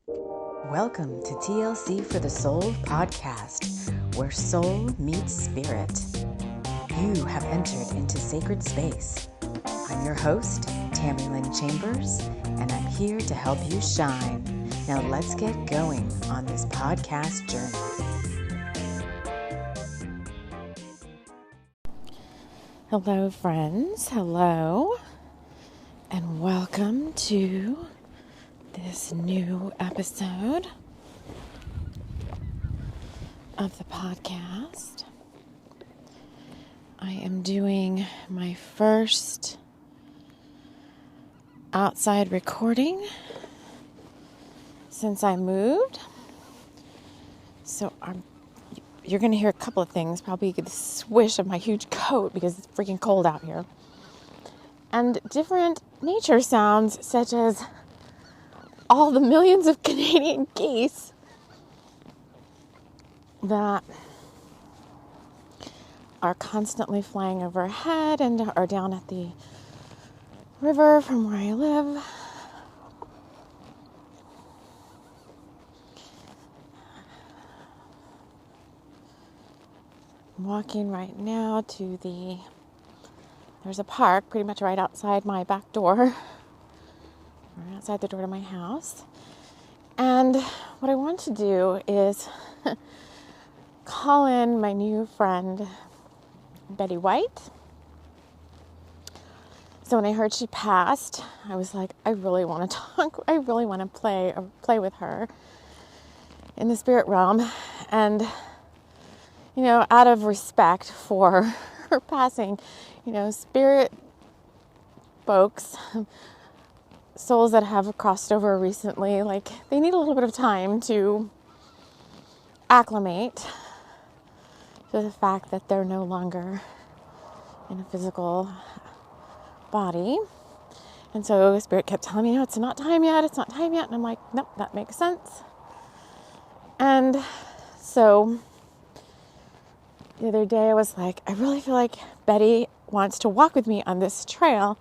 Welcome to TLC for the Soul podcast, where soul meets spirit. You have entered into sacred space. I'm your host, TAMI Chambers, and I'm here to help you shine. Now let's get going on this podcast journey. Hello, friends. Hello, and welcome to this new episode of the podcast. I am doing my first outside recording since I moved. So you're going to hear a couple of things, probably the swish of my huge coat because it's freaking cold out here. And different nature sounds such as all the millions of Canadian geese that are constantly flying overhead and are down at the river from where I live. I'm walking right now to there's a park pretty much right outside my back door. Right outside the door to my house. And what I want to do is call in my new friend, Betty White. So when I heard she passed, I was like, I really want to talk. I really want to play with her in the spirit realm. And, out of respect for her passing, spirit folks, souls that have crossed over recently, they need a little bit of time to acclimate to the fact that they're no longer in a physical body. And so Spirit kept telling me, it's not time yet. And I'm like, nope, that makes sense. And so the other day I was like, I really feel like Betty wants to walk with me on this trail.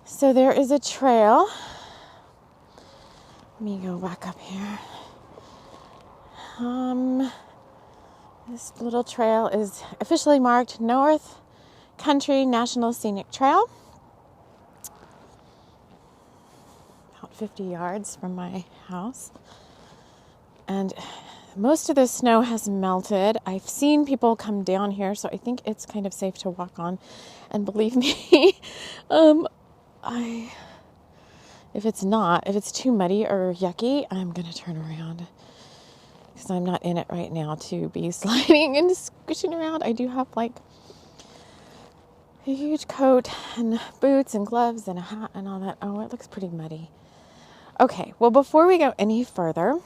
So there is a trail. Let me go back up here. This little trail is officially marked North Country National Scenic Trail. About 50 yards from my house. And most of the snow has melted. I've seen people come down here, so I think it's kind of safe to walk on. And believe me, if it's too muddy or yucky, I'm going to turn around because I'm not in it right now to be sliding and squishing around. I do have a huge coat and boots and gloves and a hat and all that. Oh, it looks pretty muddy. Okay, well, before we go any further,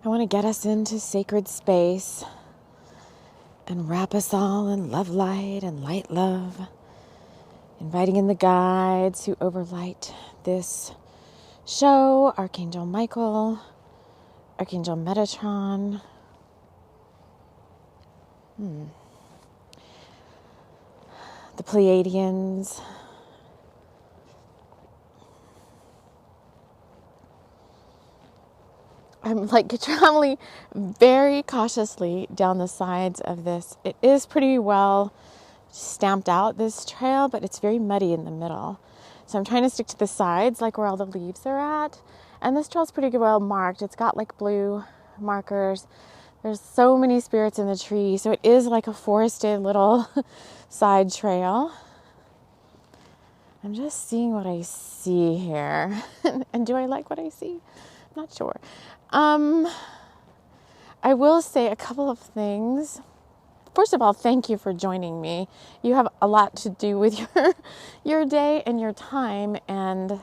I want to get us into sacred space and wrap us all in love light and light love. Inviting in the guides who overlight this show, Archangel Michael, Archangel Metatron, the Pleiadians, I'm traveling very cautiously down the sides of this. It is pretty well stamped out, this trail, but it's very muddy in the middle. So I'm trying to stick to the sides, where all the leaves are at. And this trail's pretty well marked. It's got blue markers. There's so many spirits in the tree. So it is like a forested little side trail. I'm just seeing what I see here. And do I like what I see? I'm not sure. I will say a couple of things. First of all, thank you for joining me. You have a lot to do with your day and your time. And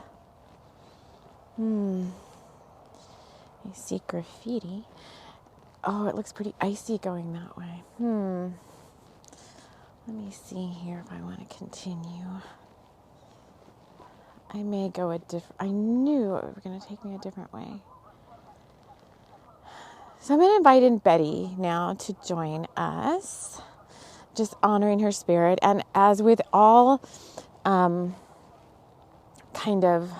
I see graffiti. Oh, it looks pretty icy going that way. Let me see here if I want to continue. I may go I knew it was going to take me a different way. So I'm going to invite in Betty now to join us, just honoring her spirit. And as with all kind of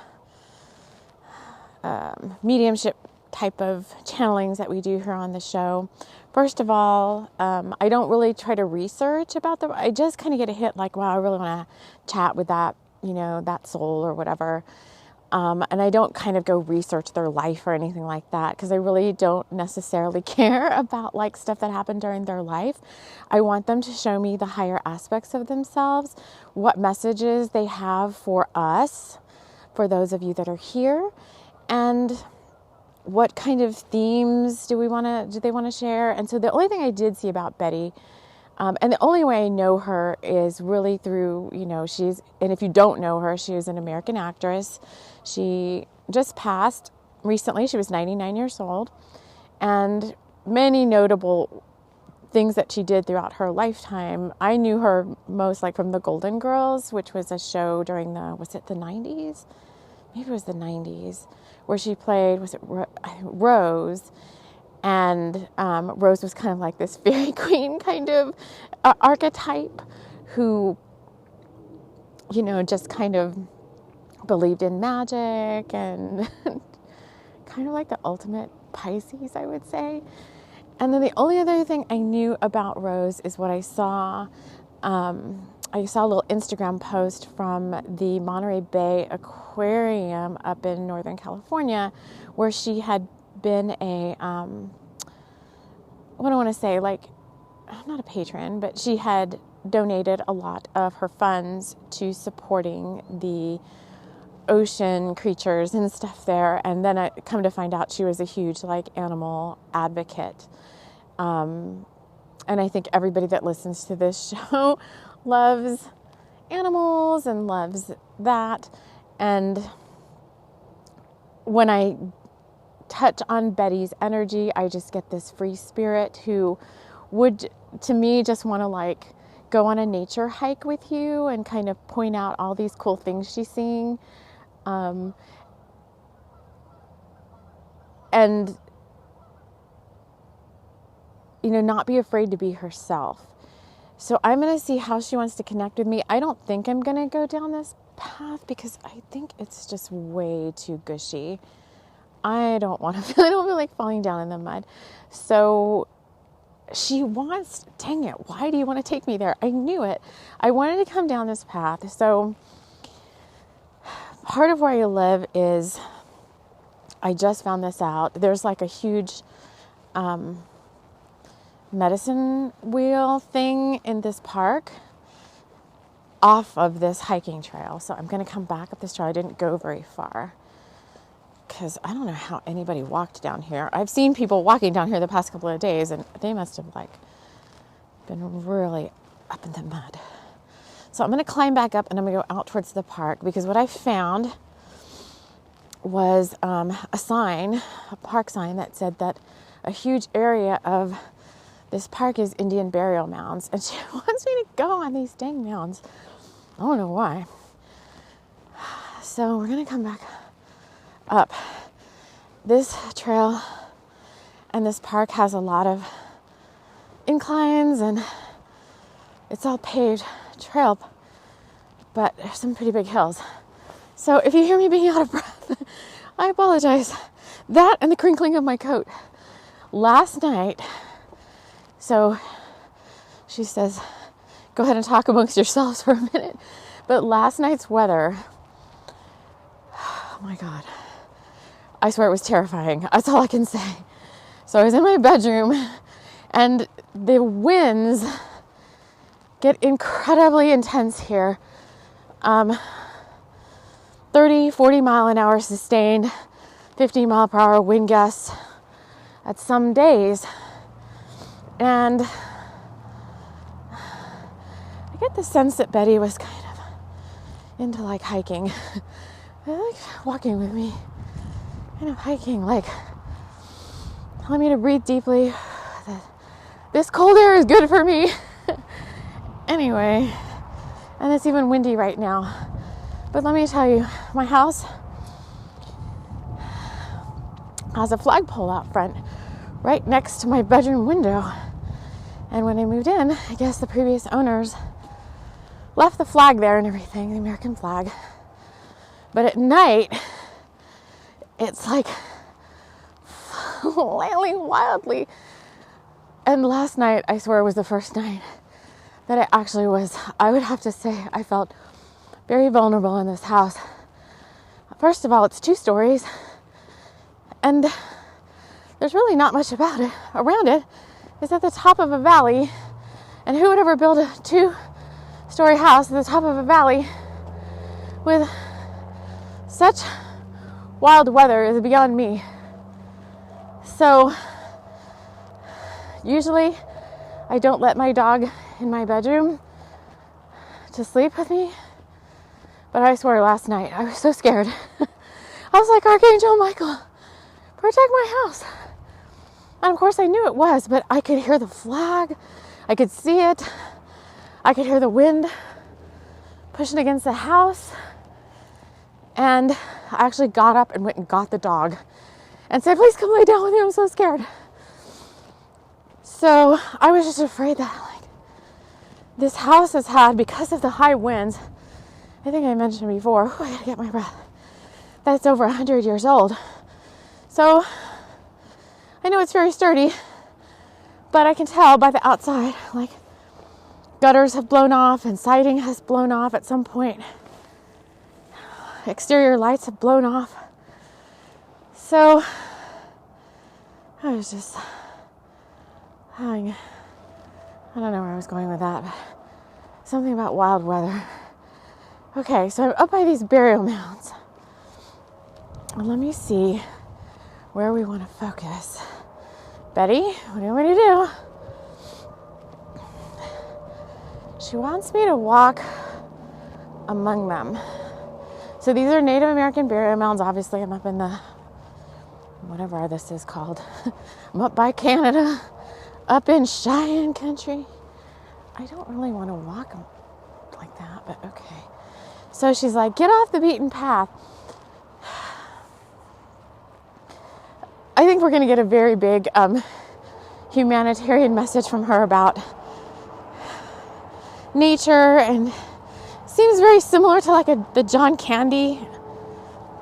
mediumship type of channelings that we do here on the show. First of all, I don't really try to research about them. I just kind of get a hit like, wow, I really want to chat with that, that soul or whatever. And I don't kind of go research their life or anything like that, because I really don't necessarily care about like stuff that happened during their life. I want them to show me the higher aspects of themselves, what messages they have for us, for those of you that are here, and what kind of themes do they want to share. And so the only thing I did see about Betty, and the only way I know her is really through, and if you don't know her, she is an American actress. She just passed recently. She was 99 years old, and many notable things that she did throughout her lifetime. I knew her most like from The Golden Girls, which was a show during was it the 90s? Maybe it was the 90s, where she played, Rose? And Rose was kind of like this fairy queen kind of archetype who, just kind of believed in magic and kind of like the ultimate Pisces, I would say. And then the only other thing I knew about Rose is what I saw. I saw a little Instagram post from the Monterey Bay Aquarium up in Northern California, where she had been a, what do I want to say, like, not a patron, but she had donated a lot of her funds to supporting the ocean creatures and stuff there. And then I come to find out she was a huge, like, animal advocate. And I think everybody that listens to this show loves animals and loves that. And when I touch on Betty's energy, I just get this free spirit who would, to me, just want to like go on a nature hike with you and kind of point out all these cool things she's seeing. And, not be afraid to be herself. So I'm going to see how she wants to connect with me. I don't think I'm going to go down this path because I think it's just way too gushy. I don't feel like falling down in the mud. So she wants, dang it, why do you want to take me there? I knew it. I wanted to come down this path. So part of where I live is, I just found this out. There's like a huge medicine wheel thing in this park off of this hiking trail. So I'm going to come back up this trail. I didn't go very far because I don't know how anybody walked down here. I've seen people walking down here the past couple of days, and they must have like been really up in the mud. So I'm going to climb back up and I'm going to go out towards the park, because what I found was a park sign that said that a huge area of this park is Indian burial mounds, and she wants me to go on these dang mounds. I don't know why. So we're going to come back up. This trail and this park has a lot of inclines, and it's all paved trail, but there's some pretty big hills. So if you hear me being out of breath, I apologize. That and the crinkling of my coat. Last night, so she says, go ahead and talk amongst yourselves for a minute. But last night's weather, oh my God, I swear it was terrifying. That's all I can say. So I was in my bedroom, and the winds get incredibly intense here. 30, 40 mile an hour sustained, 50 mile per hour wind gusts at some days. And I get the sense that Betty was kind of into like hiking. I like walking with me, kind of hiking, like telling me to breathe deeply, that this cold air is good for me. Anyway, and it's even windy right now. But let me tell you, my house has a flagpole out front right next to my bedroom window. And when I moved in, I guess the previous owners left the flag there and everything, the American flag. But at night, it's like flailing wildly. And last night, I swear, was the first night that it actually was, I would have to say, I felt very vulnerable in this house. First of all, it's 2 stories, and there's really not much about it. Around it is at the top of a valley, and who would ever build a 2-story house at the top of a valley with such wild weather is beyond me. So usually I don't let my dog in my bedroom to sleep with me, but I swear last night I was so scared. I was like, Archangel Michael, protect my house. And of course I knew it was, but I could hear the flag, I could see it, I could hear the wind pushing against the house. And I actually got up and went and got the dog and said, please come lay down with me, I'm so scared. So I was just afraid that like this house has had, because of the high winds, I think I mentioned before, I gotta get my breath, that it's over 100 years old. So I know it's very sturdy, but I can tell by the outside, like gutters have blown off and siding has blown off at some point. Exterior lights have blown off. So I was just having, I don't know where I was going with that, but something about wild weather. Okay, so I'm up by these burial mounds. And let me see where we want to focus. Betty, what do you want me to do? She wants me to walk among them. So these are Native American burial mounds. Obviously, I'm up in the, whatever this is called. I'm up by Canada, up in Cheyenne country. I don't really want to walk like that, but okay. So she's like, get off the beaten path. I think we're going to get a very big humanitarian message from her about nature, and seems very similar to like the John Candy.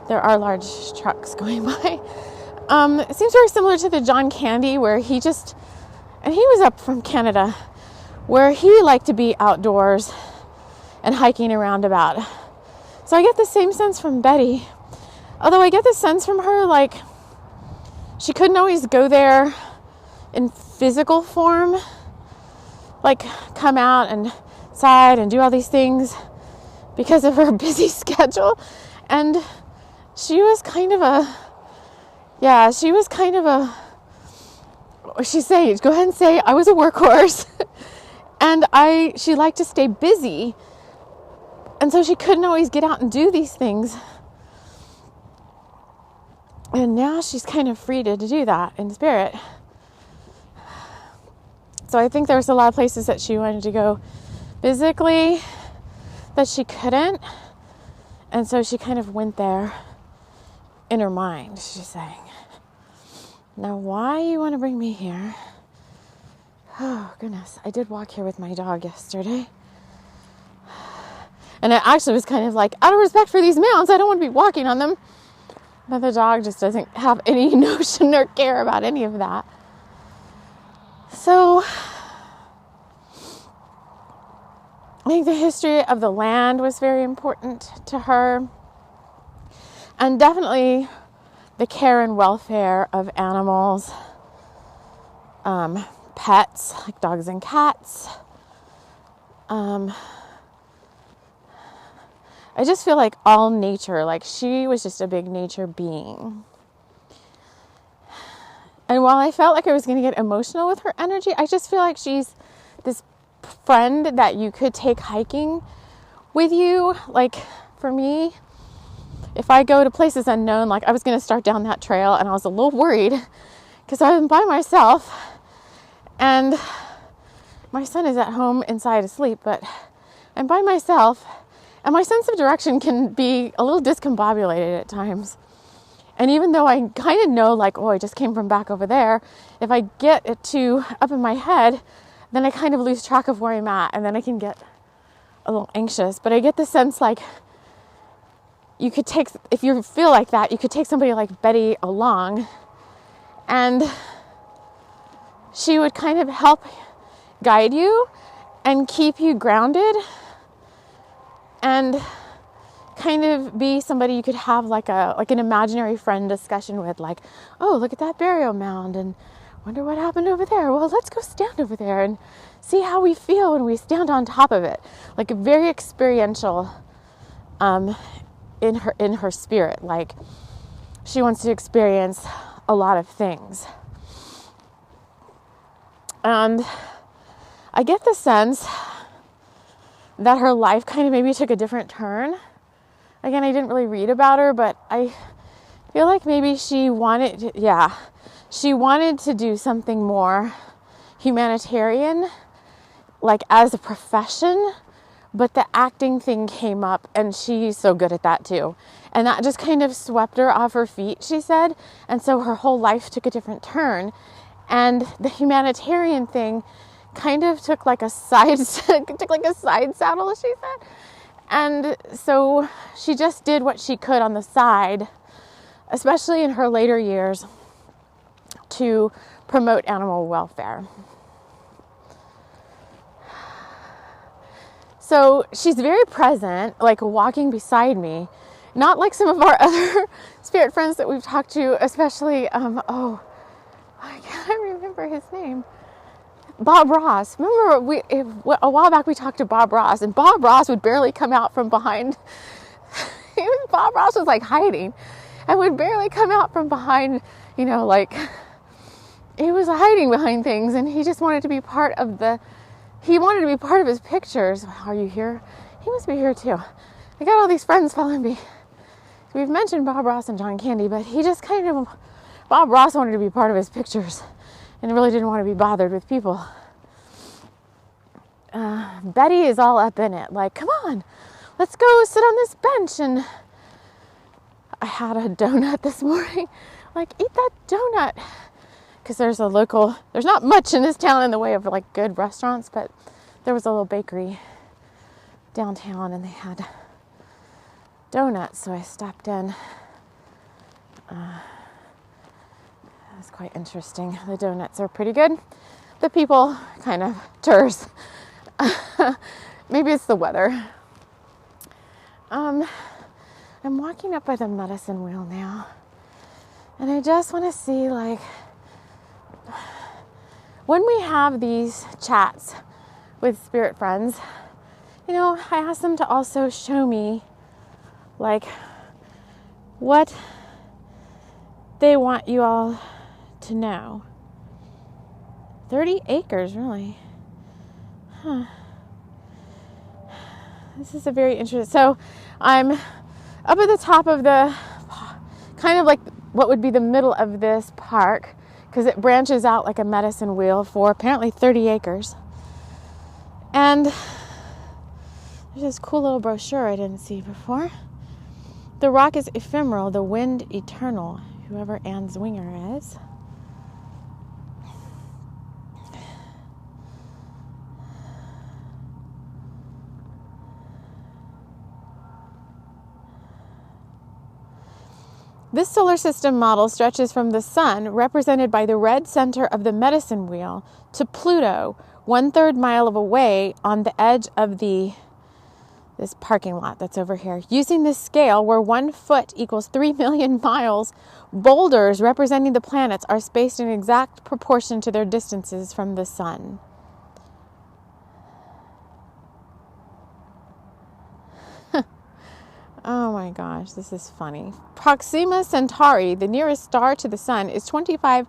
There are large trucks going by. It seems very similar to the John Candy, where he was up from Canada, where he liked to be outdoors and hiking around about. So I get the same sense from Betty. Although I get the sense from her, like, she couldn't always go there in physical form, like come out and outside and do all these things because of her busy schedule. And she was kind of she's saying, go ahead and say, I was a workhorse. And she liked to stay busy. And so she couldn't always get out and do these things. And now she's kind of free to do that in spirit. So I think there's a lot of places that she wanted to go physically that she couldn't. And so she kind of went there in her mind, she's saying. Now, why you want to bring me here? Oh, goodness. I did walk here with my dog yesterday. And it actually was kind of like, out of respect for these mounds, I don't want to be walking on them. But the dog just doesn't have any notion or care about any of that. So I think the history of the land was very important to her. And definitely the care and welfare of animals, pets, like dogs and cats. I just feel like all nature, like she was just a big nature being. And while I felt like I was going to get emotional with her energy, I just feel like she's this friend that you could take hiking with you. Like for me, if I go to places unknown, like I was going to start down that trail and I was a little worried because I was by myself and my son is at home inside asleep, but I'm by myself. And my sense of direction can be a little discombobulated at times. And even though I kind of know, like, oh, I just came from back over there, if I get it too up in my head, then I kind of lose track of where I'm at. And then I can get a little anxious. But I get the sense, like, you could take, if you feel like that, you could take somebody like Betty along, and she would kind of help guide you and keep you grounded, and kind of be somebody you could have like an imaginary friend discussion with, like, oh, look at that burial mound and wonder what happened over there. Well, let's go stand over there and see how we feel when we stand on top of it. Like a very experiential in her spirit. Like she wants to experience a lot of things. And I get the sense that her life kind of maybe took a different turn. Again, I didn't really read about her, but I feel like maybe she wanted to do something more humanitarian, like as a profession, but the acting thing came up, and she's so good at that too. And that just kind of swept her off her feet, she said. And so her whole life took a different turn. And the humanitarian thing kind of took like a side saddle, she said. And so she just did what she could on the side, especially in her later years, to promote animal welfare. So she's very present, like walking beside me, not like some of our other spirit friends that we've talked to, especially, I can't remember his name. Bob Ross. Remember, a while back we talked to Bob Ross, and Bob Ross would barely come out from behind. Bob Ross was like hiding, and would barely come out from behind. Like he was hiding behind things, and he just wanted to be part of He wanted to be part of his pictures. Are you here? He must be here too. I got all these friends following me. We've mentioned Bob Ross and John Candy, but he just Bob Ross wanted to be part of his pictures, and really didn't want to be bothered with people. Betty is all up in it. Like, come on, let's go sit on this bench. And I had a donut this morning. Like, eat that donut. Because there's not much in this town in the way of like good restaurants, but there was a little bakery downtown and they had donuts. So I stopped in. It was quite interesting. The donuts are pretty good. The people kind of terse. Maybe it's the weather. I'm walking up by the medicine wheel now, and I just want to see, like, when we have these chats with spirit friends, I ask them to also show me, like, what they want you all to know. 30 acres, really. Huh. This is a very interesting. So I'm up at the top of the, kind of like what would be the middle of this park, because it branches out like a medicine wheel for apparently 30 acres. And there's this cool little brochure I didn't see before. The rock is ephemeral, the wind eternal, whoever Anne Zwinger is. This solar system model stretches from the sun, represented by the red center of the medicine wheel, to Pluto, 1/3 mile away on the edge of this parking lot that's over here. Using this scale, where 1 foot equals 3 million miles, boulders representing the planets are spaced in exact proportion to their distances from the sun. Oh my gosh, this is funny. Proxima Centauri, the nearest star to the sun, is 25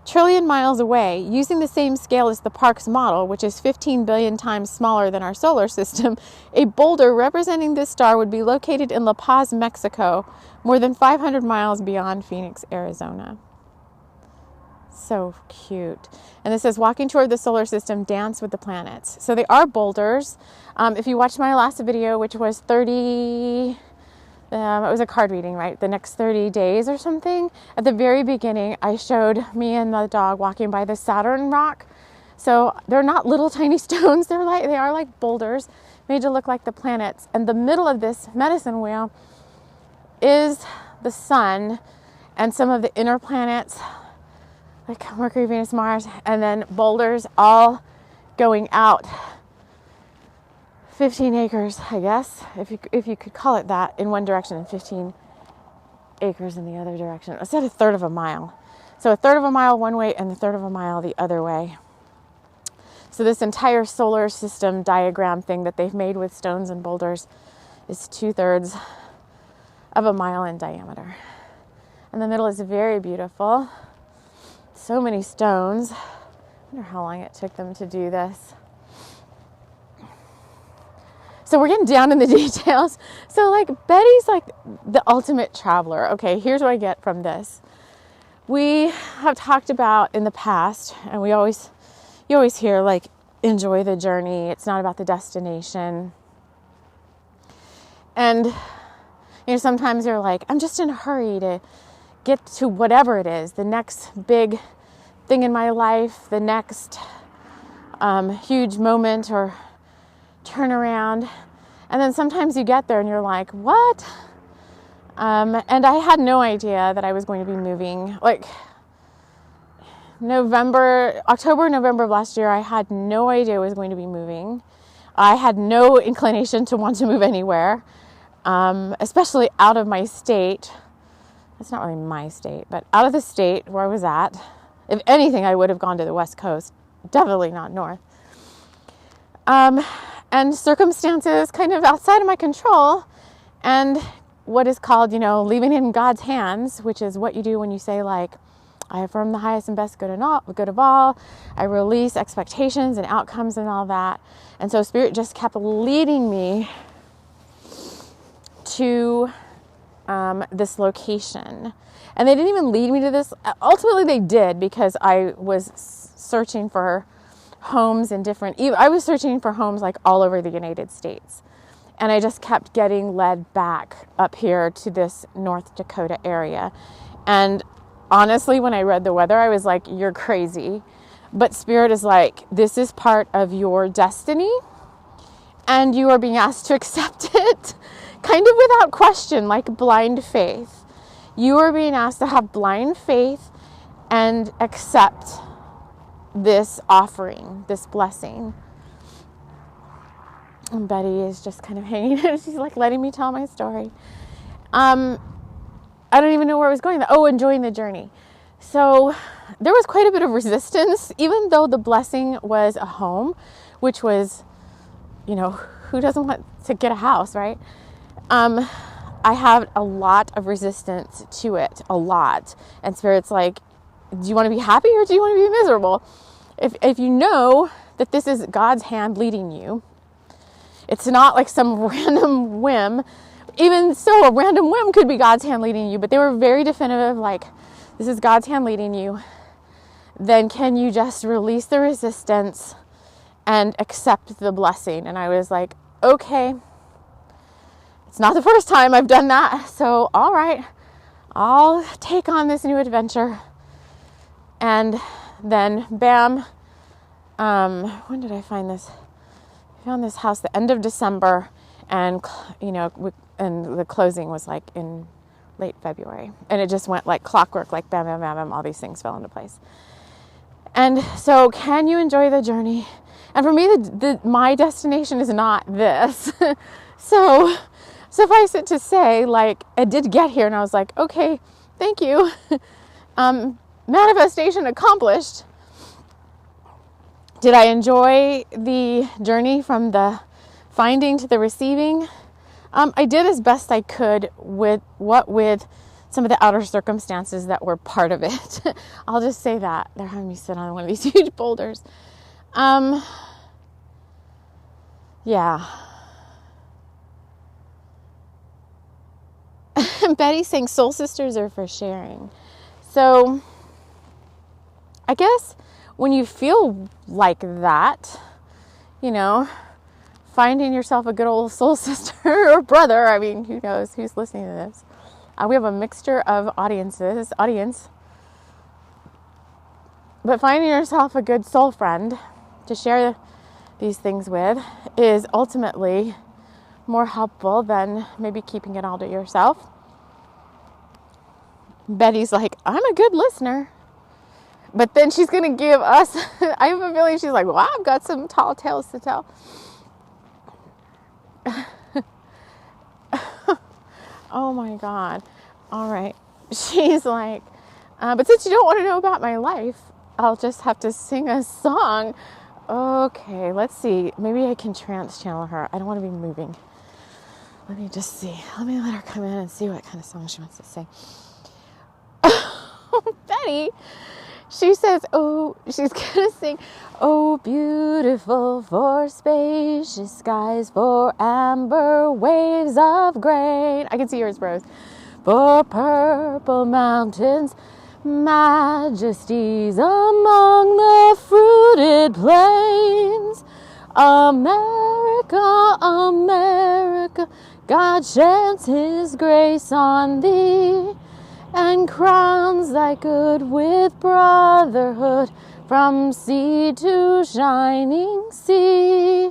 trillion miles away. Using the same scale as the Parkes model, which is 15 billion times smaller than our solar system, a boulder representing this star would be located in La Paz, Mexico, more than 500 miles beyond Phoenix, Arizona. So cute. And this says, walking toward the solar system, dance with the planets. So they are boulders. If you watched my last video, which was 30, it was a card reading, right? The next 30 days or something. At the very beginning, I showed me and the dog walking by the Saturn rock. So they're not little tiny stones. They are like boulders made to look like the planets. And the middle of this medicine wheel is the sun and some of the inner planets, like Mercury, Venus, Mars, and then boulders all going out 15 acres, I guess, if you could call it that, in one direction and 15 acres in the other direction. I said a third of a mile. So a third of a mile one way and a third of a mile the other way. So this entire solar system diagram thing that they've made with stones and boulders is 2/3 of a mile in diameter. And the middle is very beautiful. So many stones. I wonder how long it took them to do this. So we're getting down in the details. So like Betty's like the ultimate traveler. Okay, here's what I get from this. We have talked about in the past, and you always hear like, enjoy the journey. It's not about the destination. And sometimes you're like, I'm just in a hurry to get to whatever it is, the next big thing in my life, the next huge moment or turnaround. And then sometimes you get there and you're like, what? And I had no idea that I was going to be moving. Like October, November of last year, I had no idea I was going to be moving. I had no inclination to want to move anywhere, especially out of my state. It's not really my state, but out of the state where I was at. If anything, I would have gone to the West Coast, definitely not north. And circumstances kind of outside of my control, and what is called, leaving it in God's hands, which is what you do when you say like, I affirm the highest and best good of all. I release expectations and outcomes and all that. And so Spirit just kept leading me to this location. And they didn't even lead me to this. Ultimately, they did, because I was searching for homes in I was searching for homes like all over the United States. And I just kept getting led back up here to this North Dakota area. And honestly, when I read the weather, I was like, you're crazy. But Spirit is like, this is part of your destiny, and you are being asked to accept it, kind of without question, like blind faith. You are being asked to have blind faith and accept this offering, this blessing. And Betty is just kind of hanging. She's like letting me tell my story. I don't even know where I was going. Enjoying the journey. So there was quite a bit of resistance, even though the blessing was a home, which was, who doesn't want to get a house, right? I have a lot of resistance to it, a lot. And Spirit's like, do you want to be happy or do you want to be miserable? If you know that this is God's hand leading you, it's not like some random whim. Even so, a random whim could be God's hand leading you, but they were very definitive, like, this is God's hand leading you. Then can you just release the resistance and accept the blessing? And I was like, okay, it's not the first time I've done that. So, all right, I'll take on this new adventure. And then, bam, when did I find this? I found this house the end of December, and, and the closing was like in late February. And it just went like clockwork, like bam, bam, bam, bam, all these things fell into place. And so, can you enjoy the journey? And for me, my destination is not this. So, suffice it to say, like, I did get here, and I was like, okay, thank you. Manifestation accomplished. Did I enjoy the journey from the finding to the receiving? I did as best I could with some of the outer circumstances that were part of it. I'll just say that. They're having me sit on one of these huge boulders. Yeah. Betty's saying soul sisters are for sharing. So, I guess when you feel like that, finding yourself a good old soul sister or brother, I mean, who knows who's listening to this. We have a mixture of audience. But finding yourself a good soul friend to share these things with is ultimately more helpful than maybe keeping it all to yourself. Betty's like, I'm a good listener. But then she's going to give us, I have a feeling she's like, well, I've got some tall tales to tell. Oh my God. All right. She's like, but since you don't want to know about my life, I'll just have to sing a song. Okay, let's see. Maybe I can trance channel her. I don't want to be moving. Let me just see. Let me let her come in and see what kind of song she wants to sing. Betty, she says, oh, she's going to sing, oh, beautiful for spacious skies, for amber waves of grain. I can see yours, Rose. For purple mountains, majesties among the fruited plains. America, America, God sheds his grace on thee, and crowns thy good with brotherhood from sea to shining sea.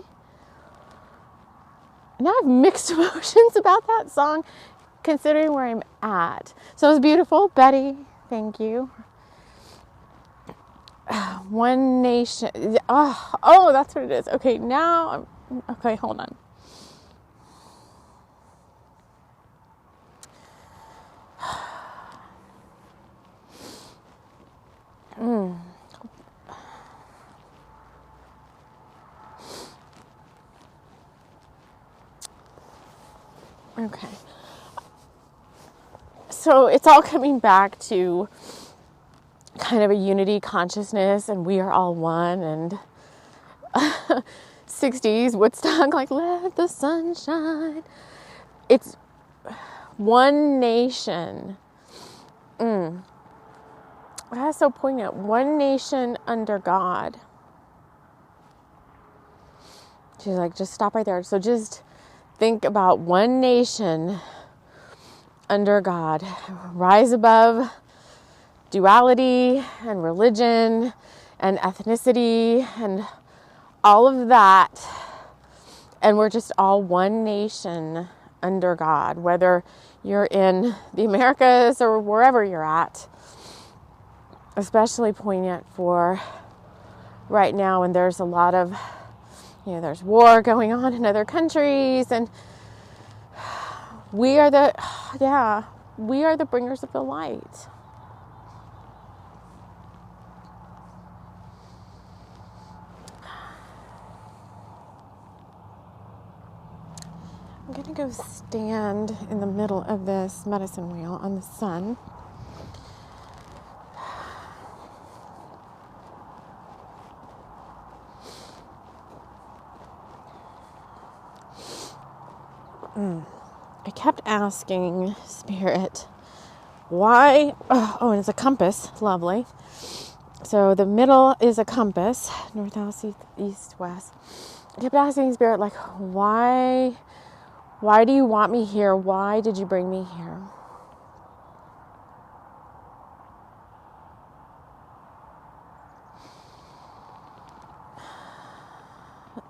Now I have mixed emotions about that song, considering where I'm at. So it was beautiful, Betty. Thank you. One nation. Oh, that's what it is. Okay, now okay, hold on. Okay. So it's all coming back to kind of a unity consciousness, and we are all one, and 60s Woodstock, like, let the sun shine. It's one nation. That's so poignant. One nation under God. She's like, just stop right there. So just think about one nation under God. Rise above duality and religion and ethnicity and all of that. And we're just all one nation under God, whether you're in the Americas or wherever you're at. Especially poignant for right now when there's a lot of, there's war going on in other countries, and we are the bringers of the light. I'm going to go stand in the middle of this medicine wheel on the sun. I kept asking Spirit, why? Oh, and it's a compass. Lovely. So the middle is a compass, north, south, east, west. I kept asking Spirit, like, why do you want me here? Why did you bring me here?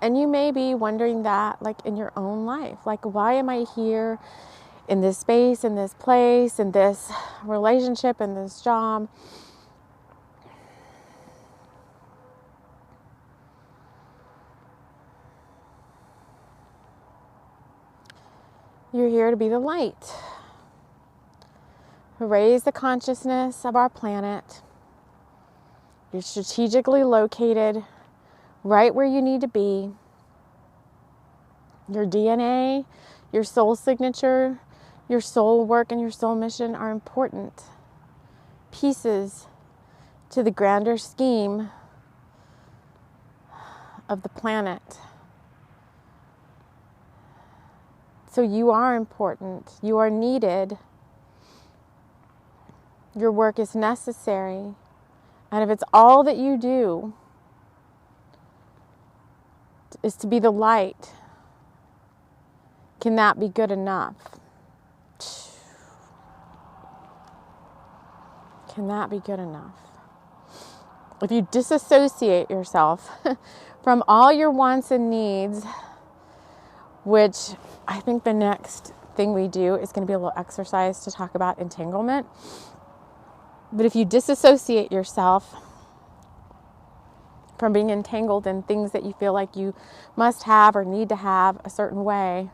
And you may be wondering that, like, in your own life. Like, why am I here in this space, in this place, in this relationship, in this job? You're here to be the light. Raise the consciousness of our planet. You're strategically located right where you need to be. Your DNA, your soul signature, your soul work, and your soul mission are important pieces to the grander scheme of the planet. So you are important. You are needed. Your work is necessary. And if it's all that you do is to be the light, can that be good enough? Can that be good enough? If you disassociate yourself from all your wants and needs, which I think the next thing we do is going to be a little exercise to talk about entanglement. But if you disassociate yourself from being entangled in things that you feel like you must have or need to have a certain way,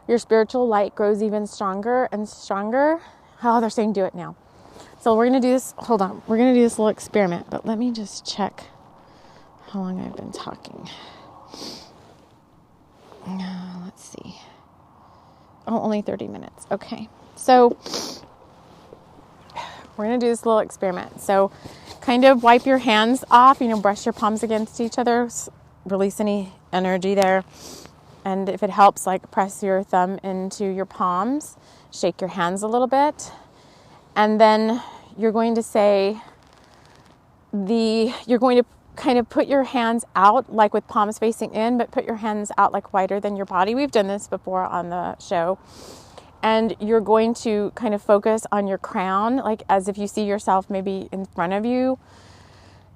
your spiritual light grows even stronger and stronger. Oh, they're saying do it now. So we're going to do this. Hold on. We're going to do this little experiment, but let me just check how long I've been talking. Let's see. Oh, only 30 minutes. Okay. So we're going to do this little experiment. So kind of wipe your hands off, brush your palms against each other, release any energy there. And if it helps, like press your thumb into your palms, shake your hands a little bit. And then you're going to say you're going to kind of put your hands out like with palms facing in, but put your hands out like wider than your body. We've done this before on the show. And you're going to kind of focus on your crown, like as if you see yourself maybe in front of you.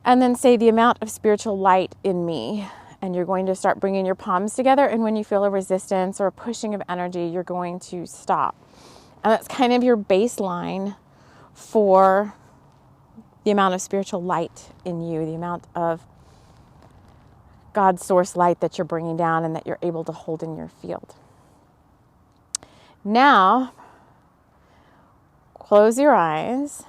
And then say the amount of spiritual light in me. And you're going to start bringing your palms together. And when you feel a resistance or a pushing of energy, you're going to stop. And that's kind of your baseline for the amount of spiritual light in you, the amount of God's source light that you're bringing down and that you're able to hold in your field. Now, close your eyes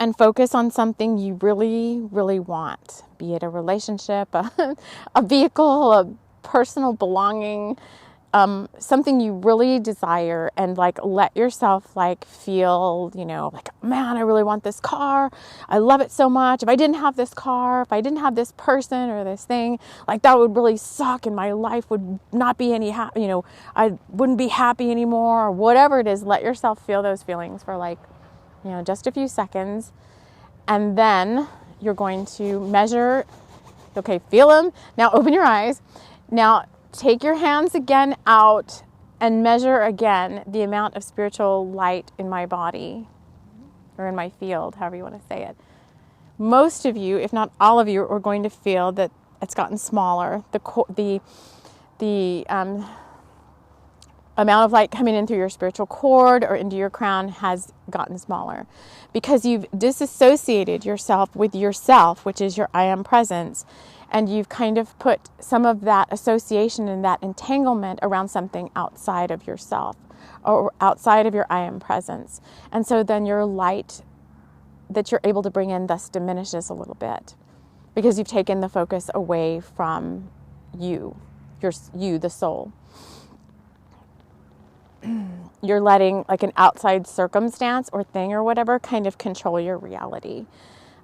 and focus on something you really, really want, be it a relationship, a vehicle, a personal belonging, something you really desire, and like let yourself like feel, like, man, I really want this car. I love it so much. If I didn't have this car, if I didn't have this person or this thing, like that would really suck and my life would not be any happy, I wouldn't be happy anymore or whatever it is. Let yourself feel those feelings for like, just a few seconds. And then you're going to measure, okay, feel them. Now open your eyes. Now take your hands again out and measure again the amount of spiritual light in my body or in my field, however you want to say it. Most of you, if not all of you, are going to feel that it's gotten smaller. The amount of light coming in through your spiritual cord or into your crown has gotten smaller because you've disassociated yourself with yourself, which is your I am presence. And you've kind of put some of that association and that entanglement around something outside of yourself or outside of your I am presence. And so then your light that you're able to bring in thus diminishes a little bit because you've taken the focus away from you, the soul. You're letting like an outside circumstance or thing or whatever kind of control your reality.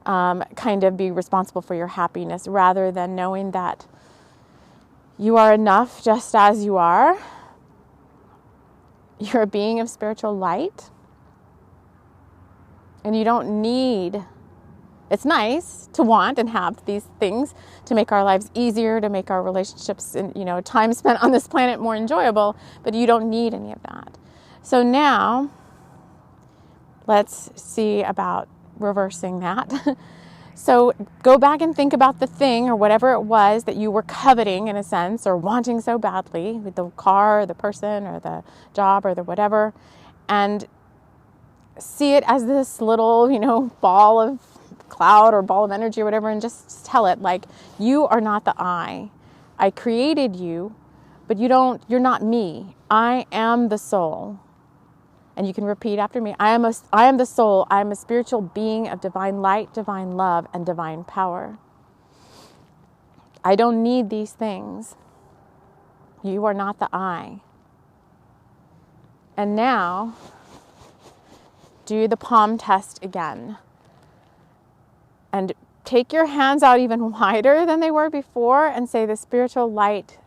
Kind of be responsible for your happiness rather than knowing that you are enough just as you are. You're a being of spiritual light. And you don't need, it's nice to want and have these things to make our lives easier, to make our relationships and, time spent on this planet more enjoyable, but you don't need any of that. So now let's see about reversing that. So go back and think about the thing or whatever it was that you were coveting in a sense or wanting so badly with the car or the person or the job or the whatever, and see it as this little, ball of cloud or ball of energy or whatever, and just tell it like, you are not the I. I created you, but you're not me. I am the soul. And you can repeat after me. I am the soul. I am a spiritual being of divine light, divine love, and divine power. I don't need these things. You are not the I. And now, do the palm test again. And take your hands out even wider than they were before and say the spiritual light,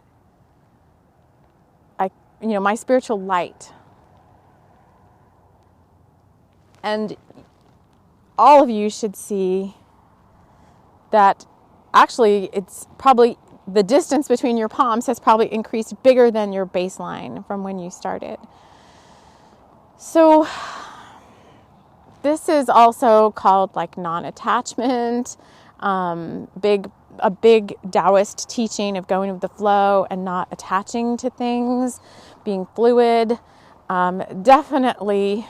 my spiritual light. And all of you should see that actually it's probably the distance between your palms has probably increased bigger than your baseline from when you started. So this is also called like non-attachment, a big Taoist teaching of going with the flow and not attaching to things, being fluid. Definitely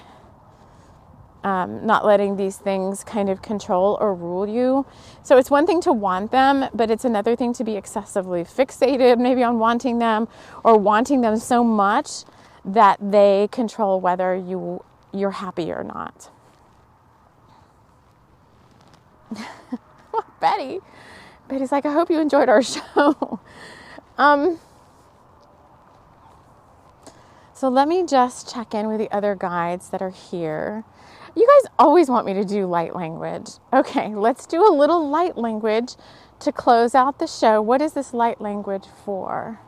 not letting these things kind of control or rule you. So it's one thing to want them, but it's another thing to be excessively fixated maybe on wanting them, or wanting them so much that they control whether you're happy or not. Betty's like, I hope you enjoyed our show. So let me just check in with the other guides that are here. You guys always want me to do light language. Okay, let's do a little light language to close out the show. What is this light language for?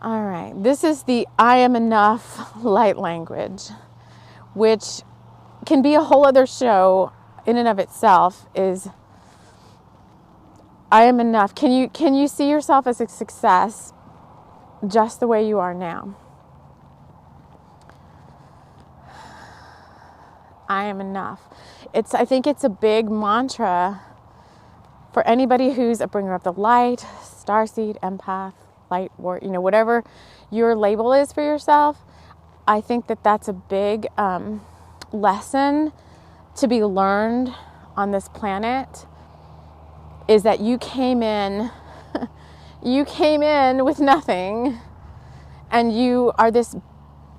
All right, this is the I am enough light language, which can be a whole other show in and of itself. Is I am enough. Can you see yourself as a success just the way you are now? I am enough. I think it's a big mantra for anybody who's a bringer of the light, starseed, empath, light, or whatever your label is for yourself. I think that's a big lesson to be learned on this planet, is that you came in with nothing, and you are this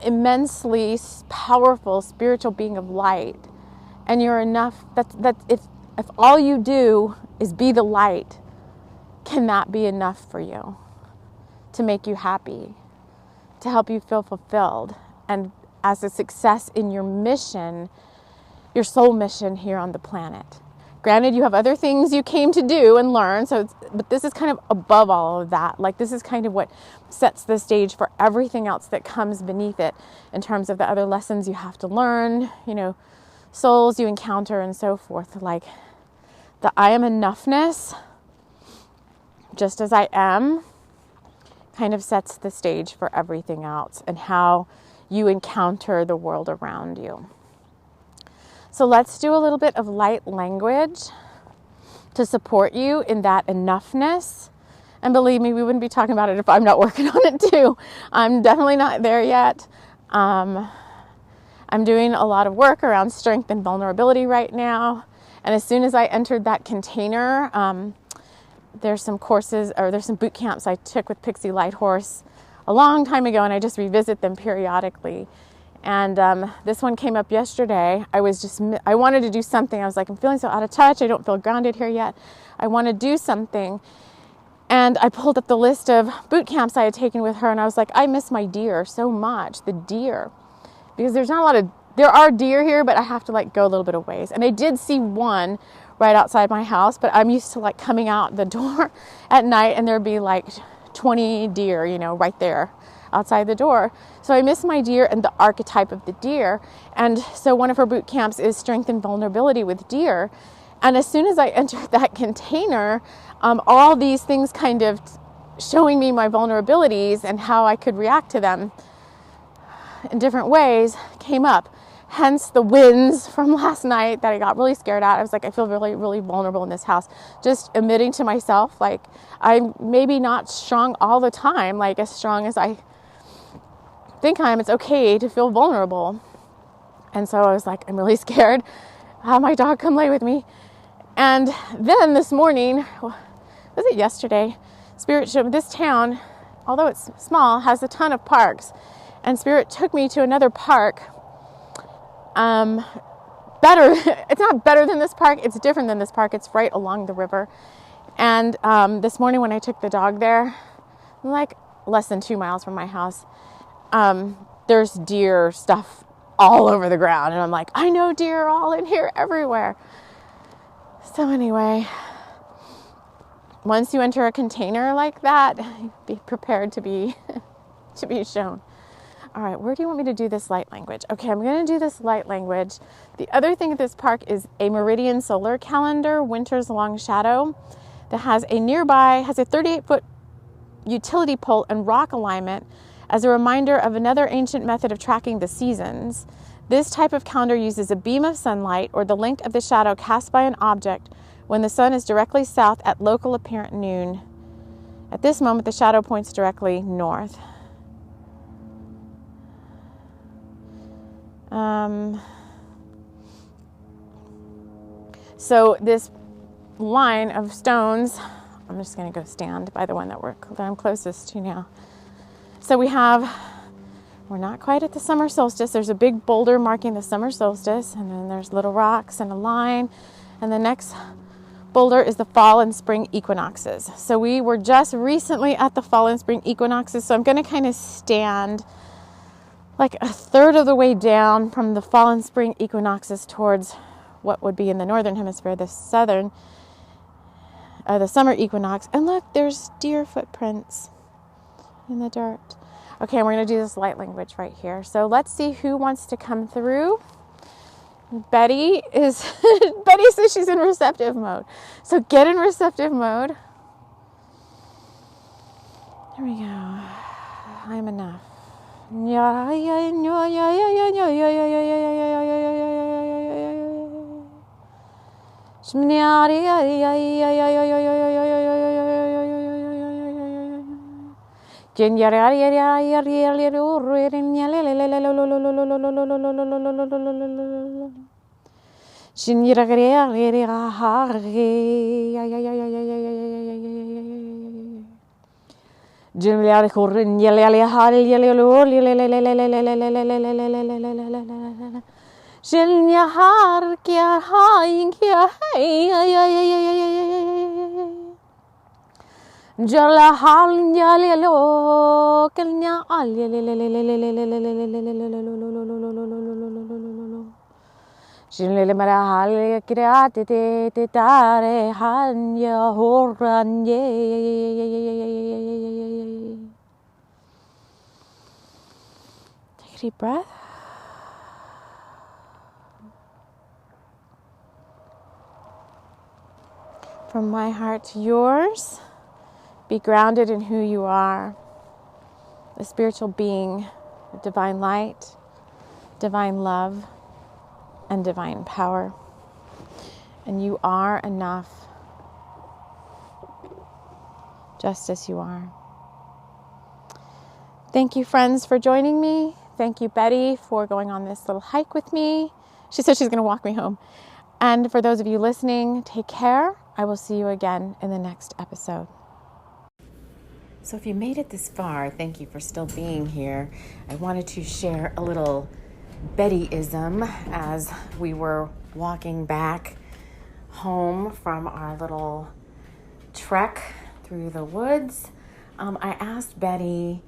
immensely powerful spiritual being of light, and you're enough. That if all you do is be the light, can that be enough for you to make you happy, to help you feel fulfilled, and as a success in your mission, your soul mission here on the planet? Granted, you have other things you came to do and learn, but this is kind of above all of that. Like, this is kind of what sets the stage for everything else that comes beneath it, in terms of the other lessons you have to learn, souls you encounter and so forth. Like, the I am enoughness, just as I am, kind of sets the stage for everything else and how you encounter the world around you. So let's do a little bit of light language to support you in that enoughness. And believe me, we wouldn't be talking about it if I'm not working on it too. I'm definitely not there yet. I'm doing a lot of work around strength and vulnerability right now. And as soon as I entered that container, there's some courses, or there's some boot camps I took with Pixie Lighthorse a long time ago, and I just revisit them periodically. And this one came up yesterday. I wanted to do something. I was like, I'm feeling so out of touch. I don't feel grounded here yet. I want to do something. And I pulled up the list of boot camps I had taken with her, and I was like, I miss my deer so much, the deer. Because there are deer here, but I have to go a little bit of ways. And I did see one right outside my house, but I'm used to coming out the door at night, and there'd be 20 deer, right there outside the door. So I miss my deer and the archetype of the deer. And so one of her boot camps is strength and vulnerability with deer. And as soon as I entered that container, all these things kind of showing me my vulnerabilities and how I could react to them in different ways came up. Hence the winds from last night that I got really scared at. I was like, I feel really, really vulnerable in this house. Just admitting to myself, I'm maybe not strong all the time, as strong as I think I am. It's okay to feel vulnerable. And so I was like, I'm really scared. Have my dog come lay with me. And then this morning, was it yesterday? Spirit showed me this town, although it's small, has a ton of parks. And Spirit took me to another park. It's not better than this park. It's different than this park. It's right along the river. And this morning when I took the dog there, less than 2 miles from my house, there's deer stuff all over the ground. And I'm like, I know deer are all in here everywhere. So anyway, once you enter a container like that, be prepared to be shown. All right, where do you want me to do this light language? Okay, I'm going to do this light language. The other thing at this park is a Meridian solar calendar, Winter's Long Shadow, that has a 38-foot utility pole and rock alignment as a reminder of another ancient method of tracking the seasons. This type of calendar uses a beam of sunlight or the length of the shadow cast by an object when the sun is directly south at local apparent noon. At this moment, the shadow points directly north. So this line of stones, I'm just going to go stand by the one that I'm closest to now. So we're not quite at the summer solstice. There's a big boulder marking the summer solstice, and then there's little rocks and a line, and the next boulder is the fall and spring equinoxes. So we were just recently at the fall and spring equinoxes, so I'm going to kind of stand like a third of the way down from the fall and spring equinoxes towards what would be in the northern hemisphere, the summer equinox. And look, there's deer footprints in the dirt. Okay, we're going to do this light language right here. So let's see who wants to come through. Betty says she's in receptive mode. So get in receptive mode. Here we go. I'm enough. Take it a deep breath. From my heart to yours, be grounded in who you are, a spiritual being, a divine light, divine love, and divine power. And you are enough, just as you are. Thank you, friends, for joining me. Thank you, Betty, for going on this little hike with me. She said she's going to walk me home. And for those of you listening, take care. I will see you again in the next episode. So if you made it this far, thank you for still being here. I wanted to share a little Betty-ism as we were walking back home from our little trek through the woods. I asked Betty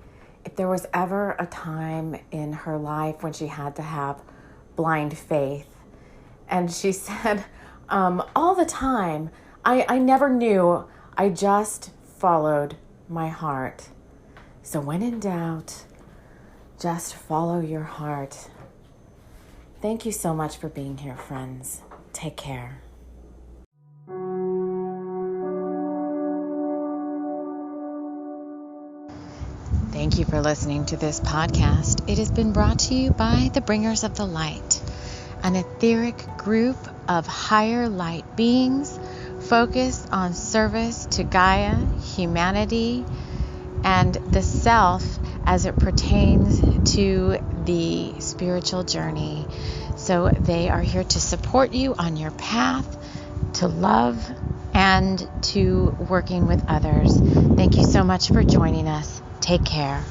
if there was ever a time in her life when she had to have blind faith. And she said, all the time. I never knew. I just followed my heart. So when in doubt, just follow your heart. Thank you so much for being here, friends. Take care. Thank you for listening to this podcast. It has been brought to you by the Bringers of the Light, an etheric group of higher light beings focused on service to Gaia, humanity, and the self as it pertains to the spiritual journey. So they are here to support you on your path to love and to working with others. Thank you so much for joining us. Take care.